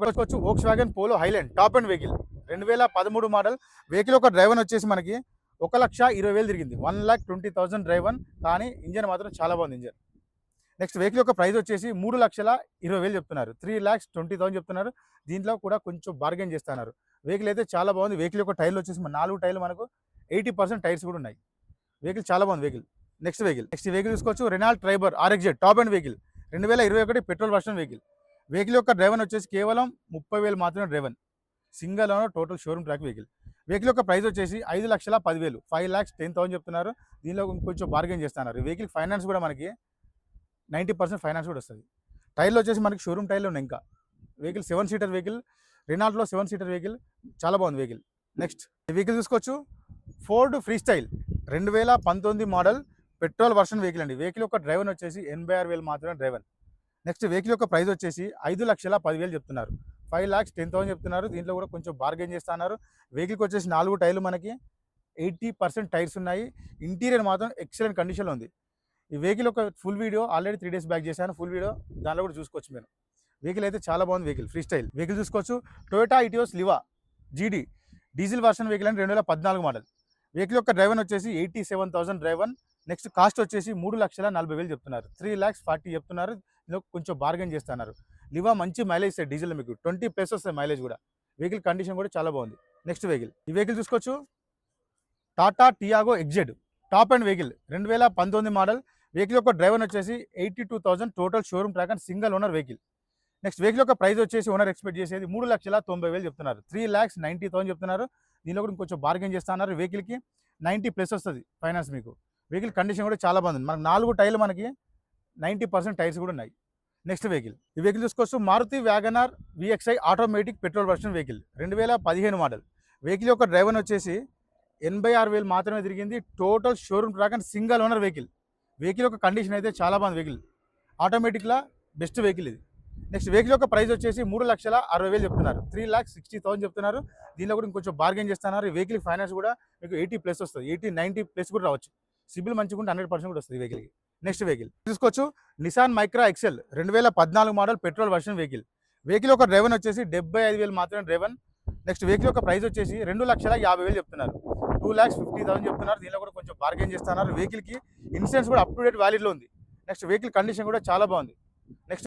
వచ్చి Volkswagen polo Highland top and vehicle 2013 model. Vehicle ఒక driver వచ్చేసి మనకి 1,20,000 తిరిగింది. 1,20,000 డ్రైవన్, కానీ ఇంజన్ మాత్రం చాలా బాగుంది ఇంజన్. నెక్స్ట్ వెహికల్ యొక్క ప్రైస్ వచ్చేసి 3,20,000 చెప్తున్నారు. 3,20,000 చెప్తున్నారు. దీంట్లో కూడా కొంచెం బార్గెన్ చేస్తున్నారు. వెహికల్ అయితే చాలా బాగుంది. వెహికల్ యొక్క టైర్లు వచ్చేసి 4 టైర్లు మనకు 80% టైర్స్ కూడా ఉన్నాయి. వెహికల్ చాలా బాగుంది వెహికల్. నెక్స్ట్ వెహికల్ చూసుకోవచ్చు Renault Triber RXZ top and vehicle 2021 petrol version vehicle. Vehicle యొక్క డ్రైవన్ వచ్చేసి కేవలం 30,000 మాత్రమే driven. Single owner total showroom track vehicle. Vehicle యొక్క ప్రైస్ వచ్చేసి 5,10,000 5,10,000 చెప్తున్నారు. దీనిలో కొంచెం బార్గెన్ చేస్తున్నారు. వెహికల్ ఫైనాన్స్ కూడా మనకి 90% ఫైనాన్స్ కూడా వస్తుంది. టైర్లు వచ్చేసి మనకి షోరూమ్ టైర్లు ఉన్నాయి. ఇంకా వెహికల్ 7 సీటర్ వెహికల్, రెనాల్ట్లో 7 సీటర్ వెహికల్, చాలా బాగుంది వెహికల్. నెక్స్ట్ వెహికల్ చూసుకోవచ్చు Ford Freestyle 2019 model petrol version vehicle అండి. వెహికల్ యొక్క డ్రైవర్ వచ్చేసి 86,000 మాత్రమే డ్రైవర్. నెక్స్ట్ వెహికల్ యొక్క ప్రైస్ వచ్చేసి 5,10,000 చెప్తున్నారు. 5,10,000 చెప్తున్నారు. దీంట్లో కూడా కొంచెం బార్గెన్ చేస్తున్నారు. వెహికల్కి వచ్చేసి 4 టైర్లు మనకి 80% టైర్స్ ఉన్నాయి. ఇంటీరియర్ మాత్రం ఎక్సలెంట్ కండిషన్లో ఉంది. ఈ వెహికల్ ఒక full video already 3 days back చేశాను. ఫుల్ వీడియో దానిలో కూడా చూసుకోవచ్చు మీరు. వెహికల్ అయితే చాలా బాగుంది వెహికల్. ఫ్రీ స్టైల్ వెహికల్ చూసుకోవచ్చు టొయోటా ఇటియోస్ లివా జీడీ డీజిల్ వర్షన్ వెహికల్ అని 2014 మోడల్. వెహికల్ యొక్క డ్రైవర్ వచ్చేసి 87,000 డ్రైవర్. నెక్స్ట్ కాస్ట్ వచ్చేసి 3,40,000 చెప్తున్నారు. 3,40,000 చెప్తున్నారు. ఇందులో కొంచెం బార్గెన్ చేస్తున్నారు. లివా మంచి మైలేజ్ ఇస్తాయి. డీజిల్ మీకు 20+ వస్తాయి మైలేజ్ కూడా. వెహికల్ కండిషన్ కూడా చాలా బాగుంది. నెక్స్ట్ వెహికల్ ఈ వెహికల్ చూసుకోవచ్చు Tata Tiago XZ top and vehicle 2019 model. Vehicle యొక్క డ్రైవర్ వచ్చేసి 82,000 total showroom track and single owner vehicle. Next vehicle యొక్క ప్రైస్ వచ్చేసి ఓనర్ ఎక్స్పెక్ట్ చేసేది 3,90,000 చెప్తున్నారు. 3,90,000 చెప్తున్నారు. దీనిలో కూడా కొంచెం బార్గెన్ చేస్తున్నారు. వెహికల్కి 90+ వస్తుంది ఫైనాన్స్ మీకు. వెహికల్ కండిషన్ కూడా చాలా బాగుంది. మనకు 4 టైర్లు మనకి 90% టైర్స్ కూడా ఉన్నాయి. నెక్స్ట్ వెహికల్ ఈ వెహికల్ చూసుకోవచ్చు Maruti Wagon R VXI automatic petrol version vehicle 2015 model. Vehicle యొక్క డ్రైవర్ వచ్చేసి 86,000 మాత్రమే తిరిగింది. Total showroom track and single owner vehicle. Vehicle యొక్క కండిషన్ అయితే చాలా బాగుంది. వెహికల్ ఆటోమేటిక్లా బెస్ట్ వెహికల్ ఇది. నెక్స్ట్ వెహికల్ యొక్క ప్రైస్ వచ్చేసి 3,60,000 చెప్తున్నారు. 3,60,000 చెప్తున్నారు. దీనిలో కూడా ఇంకొంచెం బార్గెన్ చేస్తున్నారు. వెహికల్ ఫైనాన్స్ కూడా మీకు 80+ వస్తుంది. 80-90+ కూడా రావచ్చు. సిబిల్ మంచిగా ఉంటే 100% కూడా వస్తుంది వెహికల్కి. నెక్స్ట్ వెహికల్ చూసుకోవచ్చు Nissan Micra XL 2014 model petrol version vehicle. Vehicle యొక్క డ్రైవర్ వచ్చేసి 75,000 మాత్రమే డ్రైవర్. నెక్స్ట్ వెహికల్ యొక్క ప్రైస్ వచ్చేసి 2,50,000 చెప్తున్నారు. 2,50,000 చెప్తున్నారు. దీనిలో కూడా కొంచెం బార్గెన్ చేస్తున్నారు. వెహికల్కి ఇన్సూరెన్స్ కూడా అప్ టు డేట్ వ్యాలిడ్లో ఉంది. నెక్స్ట్ వెహికల్ కండిషన్ కూడా చాలా బాగుంది. నెక్స్ట్